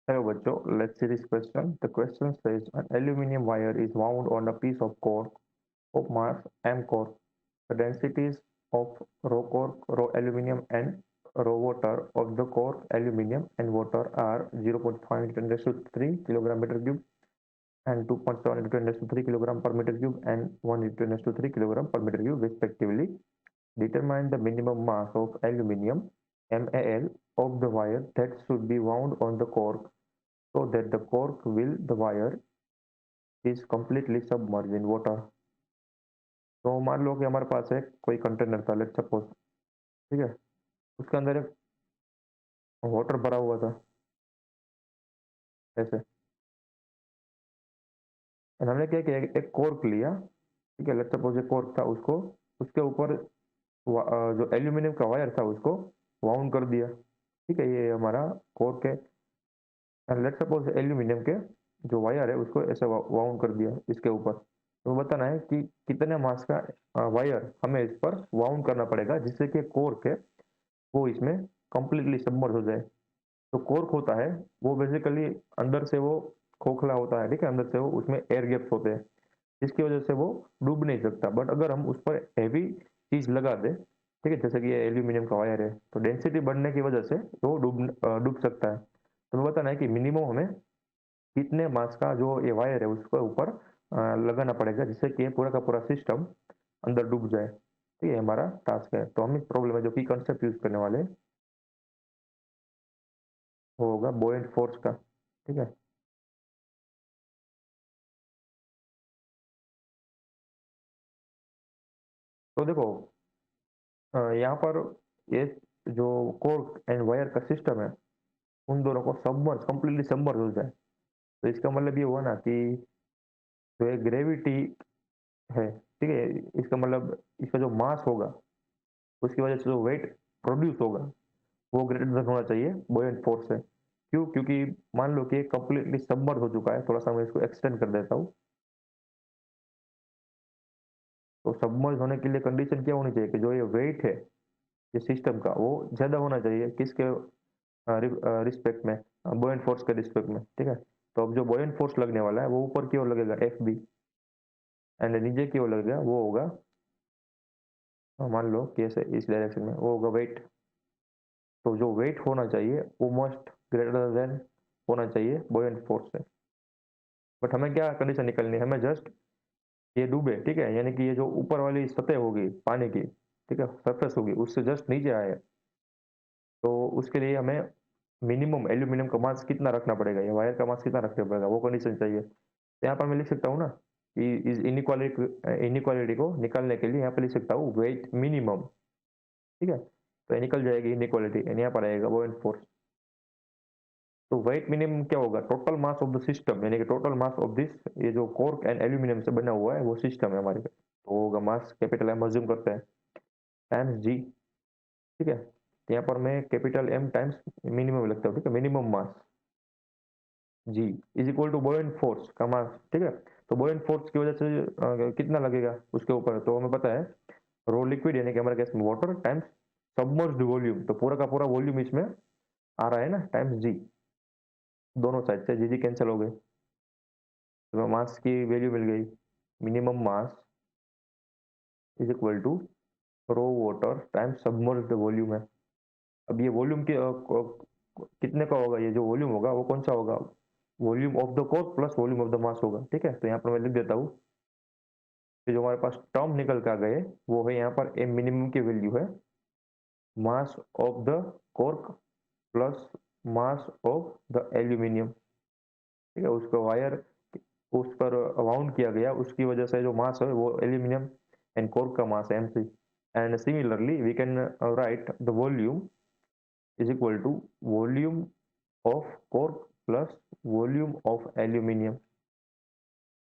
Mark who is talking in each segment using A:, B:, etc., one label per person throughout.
A: Hello बच्चों, let's see this question. The question says an aluminium wire is wound on a piece of cork of mass m cork. The densities of raw cork, raw aluminium and raw water of the cork, aluminium and water are 0.5 into 10 raised to 3 kilogram meter cube and 2.7 into 10 raised to 3 kilogram per meter cube and 1 into 10 raised to 3 kilogram per meter cube respectively. Determine the minimum mass of aluminium MAL of the wire that should be wound on the cork so that the cork will the wire is completely submerged in water. तो मान लो कि हमारे पास एक कोई container था, let's suppose, ठीक है। उसके अंदर एक वाटर भरा हुआ था ऐसे। और हमने क्या किया, एक कॉर्क लिया, ठीक है। लेट्स सपोज एक कॉर्क था, उसको उसके ऊपर जो एल्यूमिनियम का वायर था उसको वाउंड कर दिया, ठीक है। ये हमारा कॉर्क है। लेट्स सपोज एल्यूमिनियम के जो वायर है उसको ऐसे वाउंड कर दिया इसके ऊपर। तो बताना है कि कितने मास का वायर हमें इस पर वाउंड करना पड़ेगा जिससे कि कोर्क है वो इसमें कंप्लीटली सबमर्ज हो जाए। तो कोर्क होता है वो बेसिकली अंदर से वो खोखला होता है, ठीक है। अंदर से वो उसमें एयर गैप्स होते हैं जिसकी वजह से वो डूब नहीं सकता। बट अगर हम उस पर हैवी चीज लगा दें, ठीक है, जैसे कि ये एल्यूमिनियम का वायर है, तो डेंसिटी बढ़ने की वजह से वो डूब सकता है। तो हमें बताना है कि मिनिमम हमें कितने मास का जो ये वायर है उसके ऊपर लगाना पड़ेगा जिससे कि ये पूरा का पूरा सिस्टम अंदर डूब जाए। तो ये हमारा टास्क है। तो हम इस प्रॉब्लम में जो की कंसेप्ट यूज करने वाले हैं वो होगा बोयंट फोर्स का, ठीक है। तो देखो, यहाँ पर ये जो कोर एंड वायर का सिस्टम है उन दोनों को सबमर्ज कंप्लीटली सबमर्ज हो जाए। तो इसका मतलब ये हुआ ना कि जो है ग्रेविटी है, ठीक है। इसका मतलब इसका जो मास होगा उसकी वजह से जो वेट प्रोड्यूस होगा वो ग्रेटर देन होना चाहिए बोयंट फोर्स से। क्यों? क्योंकि मान लो कि कंप्लीटली सबमर्ज हो चुका है। थोड़ा सा मैं इसको एक्सटेंड कर देता हूँ। तो सबमर्ज होने के लिए कंडीशन क्या होनी चाहिए कि जो ये वेट है ये सिस्टम का वो ज्यादा होना चाहिए किसके रिस्पेक्ट में, बोयंट फोर्स के रिस्पेक्ट में, ठीक है। तो अब जो बोयंट फोर्स लगने वाला है वो ऊपर की ओर लगेगा एफ बी, एंड नीचे की ओर लगेगा वो होगा, मान लो कि ऐसे इस डायरेक्शन में वो होगा वेट। तो जो वेट होना चाहिए वो मस्ट ग्रेटर देन होना चाहिए बोयंट फोर्स से। बट हमें क्या कंडीशन निकलनी है, हमें जस्ट ये डूबे, ठीक है, यानी कि ये जो ऊपर वाली सतह होगी पानी की, ठीक है, सरफेस होगी उससे जस्ट नीचे आए। तो उसके लिए हमें मिनिमम एल्यूमिनियम का मास कितना रखना पड़ेगा या वायर का मास कितना रखना पड़ेगा वो कंडीशन चाहिए। तो यहाँ पर मैं लिख सकता हूँ ना कि इस इनइक्वालिटी को निकालने के लिए यहाँ पे लिख सकता हूँ वेट मिनिमम, ठीक है। तो ये निकल जाएगी इनइक्वालिटी एंड यहाँ पर आएगा वो एंड फोर्स। तो वेट मिनिमम क्या होगा, total mass of the system, यानी कि टोटल मास ऑफ दिस, ये जो कोर्क एंड एल्यूमिनियम से बना हुआ है वो सिस्टम है हमारे पे, तो होगा मास कैपिटल एम अज्यूम करते हैं टाइम्स जी, ठीक है। तो यहाँ पर मैं कैपिटल एम टाइम्स मिनिमम लिखता हूँ, ठीक है। Minimum mass g is equal to buoyant force का मास, ठीक है। तो बोयंट फोर्स की वजह से कितना लगेगा उसके ऊपर, तो हमें पता है रो लिक्विड यानी कि हमारे केस में वाटर टाइम्स सबमर्ज्ड वॉल्यूम, तो पूरा का पूरा वॉल्यूम इसमें आ रहा है ना, टाइम्स जी। दोनों साइड से जी जी कैंसिल हो गए, तो मास की वैल्यू मिल गई। Minimum mass is equal to rho water times submerged volume है। अब ये वॉल्यूम के कितने का होगा, ये जो वॉल्यूम होगा वो कौन सा होगा, volume of the cork plus volume of the mass होगा, ठीक है। तो यहाँ पर मैं लिख देता हूँ कि जो हमारे पास टर्म निकल कर गए वो है यहाँ पर ए मिनिमम की वैल्यू है मास of the cork plus mass of the aluminium, ठीक है। उसको वायर उस पर वाउंड किया गया उसकी वजह से जो मास है वो एल्यूमिनियम एंड कोर्क का मास है MC. And similarly we can write the volume is equal to volume of cork plus volume of aluminium,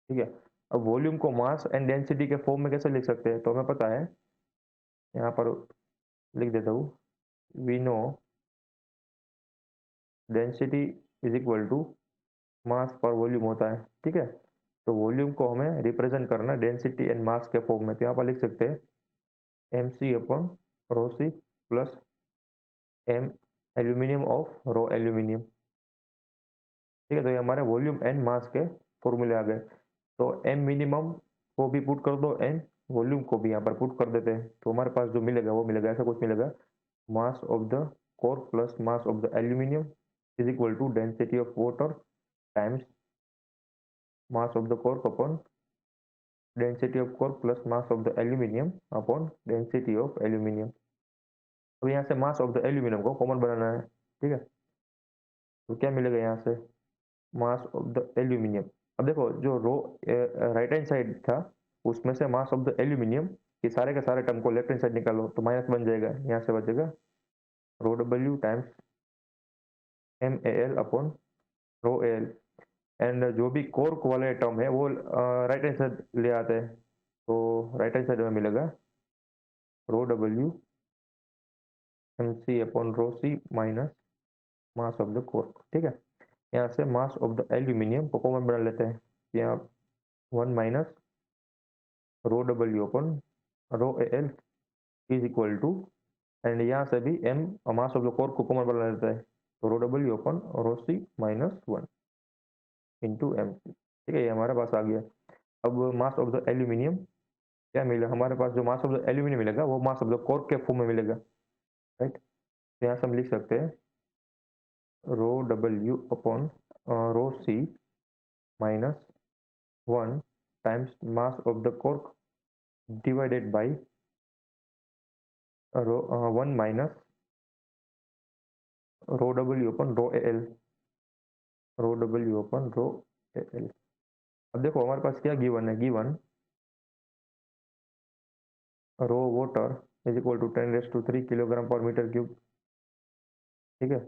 A: ठीक है। अब वॉल्यूम को मास एंड डेंसिटी के फॉर्म में कैसे लिख सकते हैं, तो हमें पता है, यहाँ पर लिख देता हूँ, we know density is equal to mass per volume होता है, ठीक है। तो वॉल्यूम को हमें रिप्रेजेंट करना डेंसिटी एंड मास के फॉर्म में, तो यहाँ पर लिख सकते हैं M C upon rho C plus M aluminium of rho aluminium, ठीक है, तो ये हमारे वॉल्यूम एंड मास के फॉर्मूले आ गए। तो एम मिनिमम को भी पुट कर दो एंड वॉल्यूम को भी यहाँ पर पुट कर देते हैं, तो हमारे पास जो मिलेगा वो मिलेगा, ऐसा कुछ मिलेगा, mass of the core plus mass of the aluminium is equal to density of water times mass of the core upon density of core plus mass of the aluminium upon density of aluminium. अब यहाँ से mass of the aluminium को common बनाना है, ठीक है, तो क्या मिलेगा यहाँ से, मास ऑफ द एल्यूमिनियम। अब देखो जो रो राइट हैंड साइड था उसमें से मास ऑफ द एल्यूमिनियम के सारे टर्म को लेफ्ट हैंड साइड निकालो तो माइनस बन जाएगा, यहाँ से बचेगा rho W times M A L upon rho A L. And जो भी कोर वाले टर्म है वो राइट हैंड साइड ले आते हैं, तो राइट हैंड साइड में मिलेगा rho W M C upon rho C minus mass of the core, ठीक है। यहाँ से मास ऑफ द एल्यूमिनियम को कॉमन बना लेते हैं, यहाँ 1 - rho W upon rho A L is equal to, and यहाँ से भी M mass of the core को कॉमन बना लेता है, तो rho W upon rho C -1 into M C, ठीक है, ये हमारे पास आ गया। अब मास ऑफ द एल्यूमिनियम क्या मिला हमारे पास, जो मास ऑफ द एल्यूमिनियम मिलेगा वो मास ऑफ द कोर के फॉर्म में मिलेगा, राइट। तो यहाँ से हम लिख सकते हैं rho W upon rho C -1 times mass of the core divided by rho 1 minus rho W upon rho A L, rho W upon rho A L. अब देखो हमारे पास क्या गिवन है, given rho water is equal to 10⁻³ kilogram पर metre cube, ठीक है।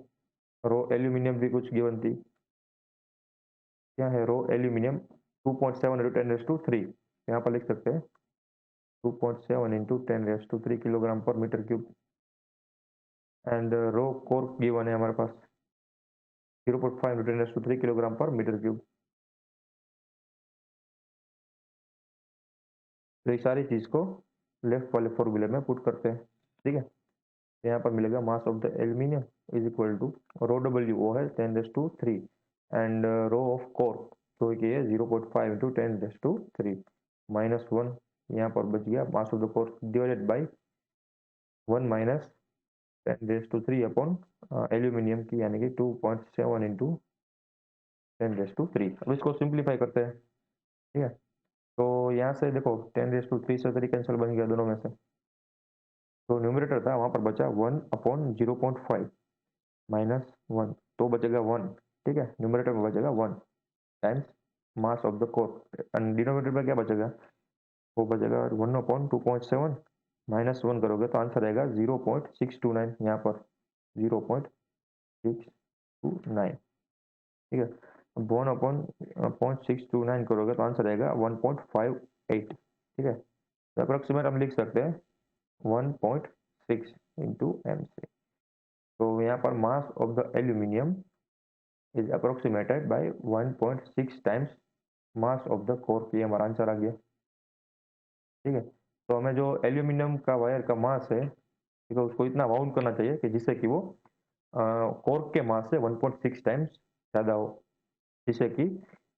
A: रो aluminium भी कुछ गिवन थी, क्या है, रो एल्यूमिनियम 2.7 इंटू 10⁻³ यहाँ पर लिख सकते हैं 2.7 इंटू 10⁻³ किलोग्राम पर metre cube. And rho core given है हमारे पास 0.5 इंटू 10⁻³ किलोग्राम पर मीटर क्यूब। तो ये सारी चीज़ को लेफ्ट वाले फॉर्मूले में पुट करते हैं, ठीक है। यहाँ पर मिलेगा mass of the aluminium is equal to rho W वो है 10⁻³ एंड रो ऑफ कोर तो ये है 0.5 इंटू 10⁻³ -1, यहाँ पर बच गया मास of the core divided by 1 minus 10⁻³ upon aluminium की यानी कि 2.7 इंटू 10⁻³। अब इसको सिंप्लीफाई करते हैं, ठीक है। तो यहाँ से देखो 10⁻³ से 3 कैंसिल बन गया दोनों में से, तो न्यूमरेटर था वहाँ पर बचा 1/0.5 -1 तो बचेगा 1, ठीक है, न्यूमरेटर में बचेगा 1 times mass of the core and denominator में क्या बचेगा, वो बचेगा 1/2.7 -1 करोगे तो आंसर आएगा 0.629, यहाँ पर 0.629, ठीक है। 1/0.629 करोगे तो आंसर आएगा 1.58, ठीक है। तो अप्रोक्सीमेट हम लिख सकते हैं 1.6 इंटू एम सी। तो यहाँ पर mass of the aluminium is approximated by 1.6 times mass of the core, ये हमारा आंसर आ गया, ठीक है। तो हमें जो एल्यूमिनियम का वायर का मास है, ठीक है, उसको इतना बाउंड करना चाहिए कि जिससे कि वो कोर्क के मास से 1.6 टाइम्स ज़्यादा हो, जिससे कि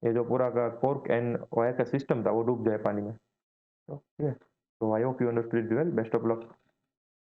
A: ये जो पूरा का कोर्क एंड वायर का सिस्टम था वो डूब जाए पानी में, तो ठीक है। तो I hope you understood well, best of luck.